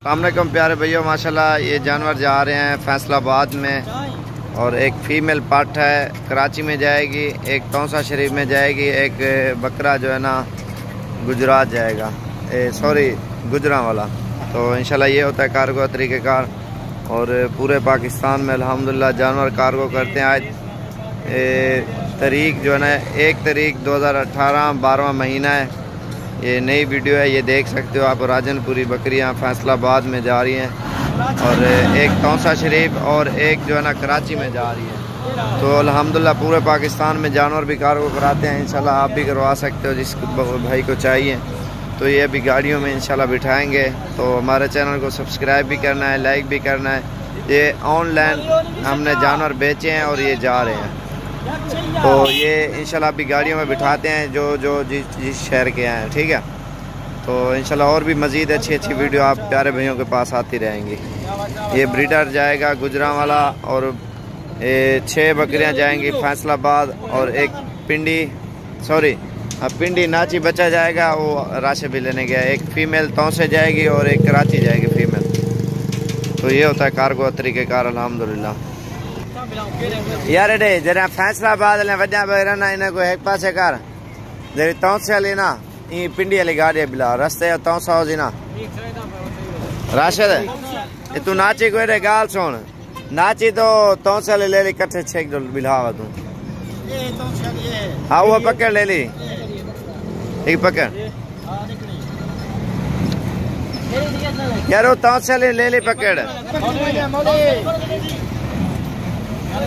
अस्सलामुअलैकुम प्यारे भैया, माशाल्लाह ये जानवर जा रहे हैं फैसलाबाद में और एक फ़ीमेल पट है कराची में जाएगी, एक तौसा शरीफ में जाएगी, एक बकरा जो है ना गुजरात जाएगा, सॉरी गुजरांवाला। तो इंशाल्लाह ये होता है कार्गो तरीक़ेकार और पूरे पाकिस्तान में अल्हम्दुलिल्लाह जानवर कार्गो करते हैं। आज तारीख जो है ना 1 तारीख 2018 12वां महीना है। ये नई वीडियो है, ये देख सकते हो आप। राजनपुरी बकरियां फैसलाबाद में जा रही हैं और एक तौसा शरीफ और एक जो है ना कराची में जा रही है। तो अल्हम्दुलिल्लाह पूरे पाकिस्तान में जानवर भी कार्गो कराते हैं। इंशाल्लाह आप भी करवा सकते हो जिस भाई को चाहिए। तो ये अभी गाड़ियों में इंशाल्लाह बिठाएंगे। तो हमारे चैनल को सब्सक्राइब भी करना है, लाइक भी करना है। ये ऑनलाइन हमने जानवर बेचे हैं और ये जा रहे हैं। तो ये इंशाल्लाह अभी गाड़ियों में बिठाते हैं जो जिस शहर के हैं, ठीक है। तो इंशाल्लाह और भी मज़ीद अच्छी वीडियो आप प्यारे भाइयों के पास आती रहेंगी। ये ब्रीडर जाएगा गुजरांवाला और 6 बकरियां जाएंगी फैसलाबाद और एक पिंडी नाची बच्चा जाएगा, वो राशे भी लेने गया। एक फ़ीमेल तौसे जाएगी और एक कराची जाएगी फ़ीमेल। तो ये होता है कार्गो तरीक़ेकार अल्हम्दुलिल्लाह। यार एडे जरा फैसलाबाद वजा बकरा ना इन्हें को एक पासे कर जरी तौसे वाली ना ई पिंडी वाली गाड़ी बिला रस्ते तौसा हो ना राशिद ये तू नाची को एडे गाल सुन नाची तो तौसे वाली ले ली कट्ठे 6 किलो बिलावा तू। हाँ वो पकड़ ले ली, एक पकड़ यार वो तौसे वाली ले ली पकड़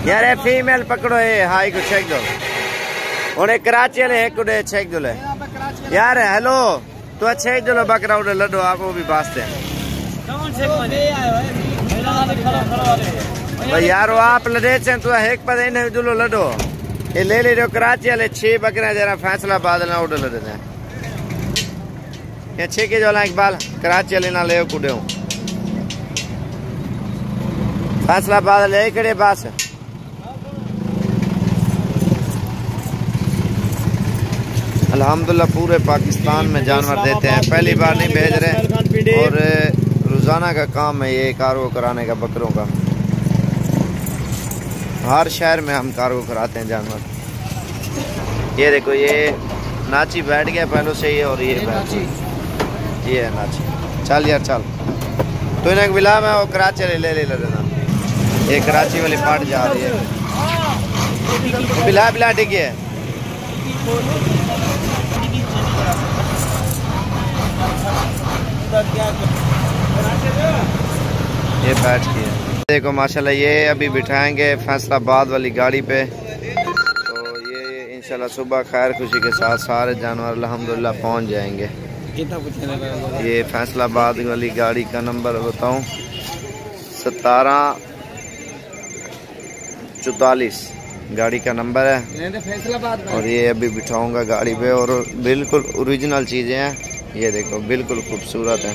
यार ये फीमेल पकड़ो। ये हाँ एक 6 किलो उन्हें कराची वाले एक 6 किलो यार। हेलो तो 6 किलो बकरा उड़े लड्डो आप वो भी बासते हैं भाई यार वो आप लड़े चे तू एक पता नहीं जुलो लड्डो ये ले ली रहे कराची वाले 6 बकरे जरा फैसलाबाद ना उड़े लड़े ने ये 6 किलो इकबाल कराची वाले ना ले कुड़े फैसलाबाद ले कड़े बास। अल्हम्दुलिल्लाह पूरे पाकिस्तान में जानवर देते हैं, पहली बार नहीं भेज रहे और रोज़ाना का काम है ये कार्गो कराने का बकरों का। हर शहर में हम कार्गो कराते हैं जानवर। ये देखो ये नाची बैठ गया पहले से ही और ये है नाची। चल यार चल तो इन्हें बिला मैं वो कराची ले लेना। ये कराची वाली पार्ट जा रही है बिला डिगे है। ये बैठ के देखो माशाल्लाह ये अभी बिठाएंगे फैसलाबाद वाली गाड़ी पे। तो ये इंशाल्लाह सुबह खैर खुशी के साथ सारे जानवर अल्हम्दुलिल्लाह पहुंच जाएंगे। ये फैसलाबाद वाली गाड़ी का नंबर बताऊं 1744 गाड़ी का नंबर है और ये अभी बिठाऊंगा गाड़ी पे और बिल्कुल ओरिजिनल चीज़ें हैं। ये देखो बिल्कुल खूबसूरत है।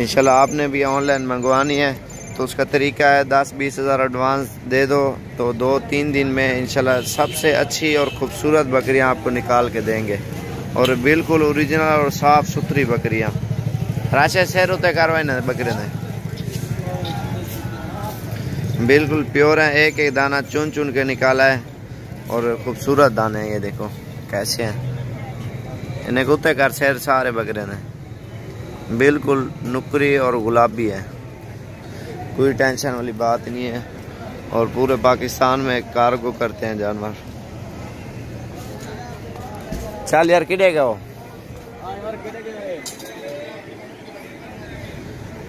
इंशाल्लाह आपने भी ऑनलाइन मंगवानी है तो उसका तरीका है 10-20 हज़ार एडवांस दे दो तो 2-3 दिन में इंशाल्लाह सबसे अच्छी और खूबसूरत बकरियां आपको निकाल के देंगे और बिल्कुल ओरिजिनल और साफ़ सुथरी बकरियां। राशे शहर होते कार्रवाई ना बकरे ने बिल्कुल प्योर हैं, एक एक दाना चुन चुन के निकाला है और खूबसूरत दाने हैं। ये देखो कैसे हैं, इन्हें कुत्ते कर शहर सारे बकरे ने बिल्कुल नुकरी और गुलाबी है, कोई टेंशन वाली बात नहीं है। और पूरे पाकिस्तान में कार्गो करते हैं जानवर। चल यार किडेगा वो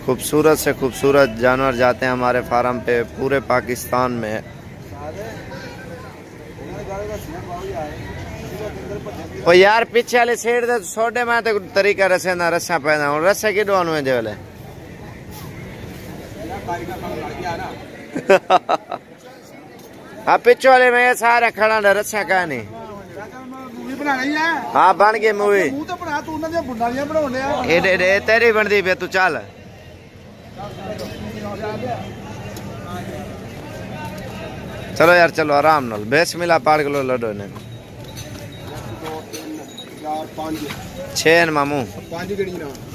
खूबसूरत से खूबसूरत जानवर जाते हैं हमारे फार्म पे पूरे पाकिस्तान में। ओ यार पीछे वाले सेठ दे छोटे में तो तरीका रसे ना रस्सा पैदा और रस्से की डोन में देवले हाँ पीछे वाले में ये सारे खड़ा ना रस्सा का नहीं। हाँ बन गई मूवी तेरी बनती पे तू चल चलो यार चलो आराम नाल बेस मिला पाड़ किलो लड्डो ने 6 मामू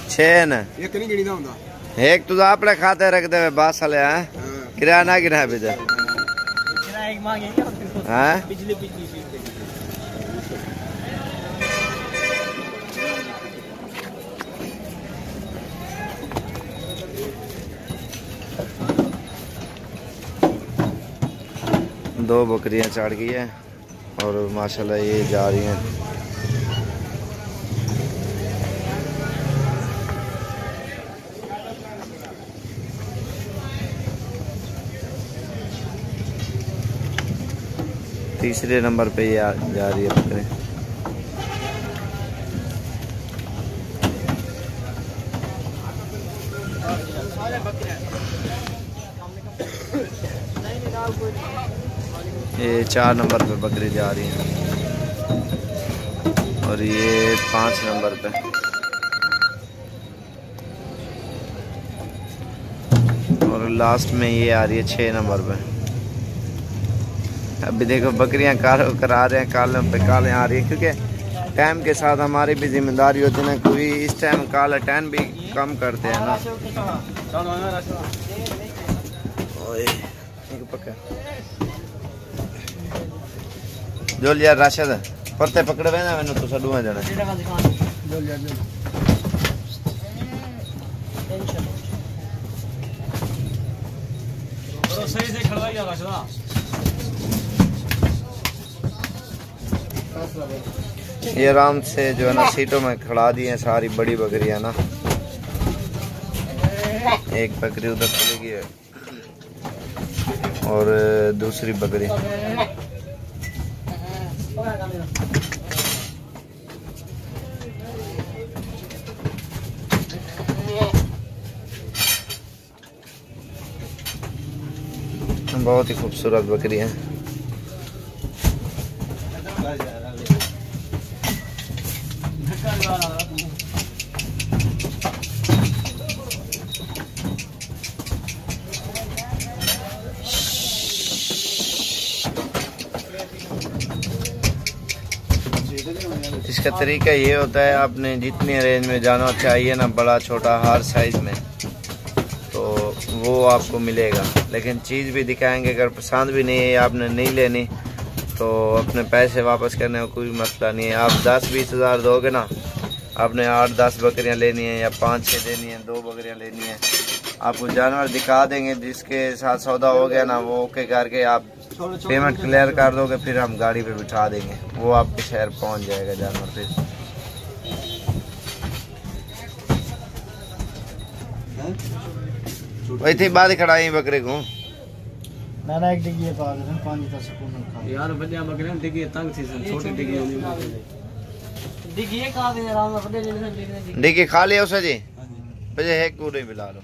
6 न एक नहीं गिनी होंदा एक तुझा अपने खाते रख दे बास वाले हैं किराया ना गिना बेजा किराया एक मांगे हैं पिछली सीट दो बकरियां चढ़ गई है और माशाल्लाह ये जा रही हैं। तीसरे नंबर पे ये जा रही है बकरी। ये 4 नंबर पे बकरी जा रही है और ये 5 नंबर पे। और लास्ट में ये आ रही है 6 नंबर पे। अभी देखो बकरियां करा रहे हैं, कालों पे कालें आ रही है क्योंकि टाइम के साथ हमारी भी जिम्मेदारी होती है ना। कोई इस टाइम काला टैन भी कम करते हैं ना। ओए पक्का जोल यार राशिद परते पकड़े वे ना मैंने तो सडू में जाना जोल यार जोल बरो सही से खड़वाई यार राशिदा। ये आराम से जो है ना सीटों में खड़ा दी है सारी बड़ी बकरियां ना। एक बकरी उधर चली गई है और दूसरी बकरी बहुत ही खूबसूरत बकरी है। इसका तरीका ये होता है आपने जितनी रेंज में जाना चाहिए ना, बड़ा छोटा हर साइज में, तो वो आपको मिलेगा। लेकिन चीज़ भी दिखाएंगे, अगर पसंद भी नहीं है आपने नहीं लेनी तो अपने पैसे वापस करने का कोई मसला नहीं है। आप 10-20 हज़ार दोगे ना, आपने 8-10 बकरियां लेनी है या 5-6 लेनी है, 2 बकरियां लेनी है, आपको जानवर दिखा देंगे। जिसके साथ सौदा हो गया ना वो ओके करके आप पेमेंट क्लियर कर दोगे, फिर हम गाड़ी पे बिठा देंगे, वो आपके शहर पहुंच जाएगा जानवर। फिर वही थी बात खड़ाई बकरे को ना ना एक डिग्गी पा दे पानी का सुकून यार बढ़िया बकरे डिग्गी तंग थी छोटी डिग्गी डिग्गी का दे आराम से डिग्गी खा लिया उसे जी, बजे है कूड़े मिला लो।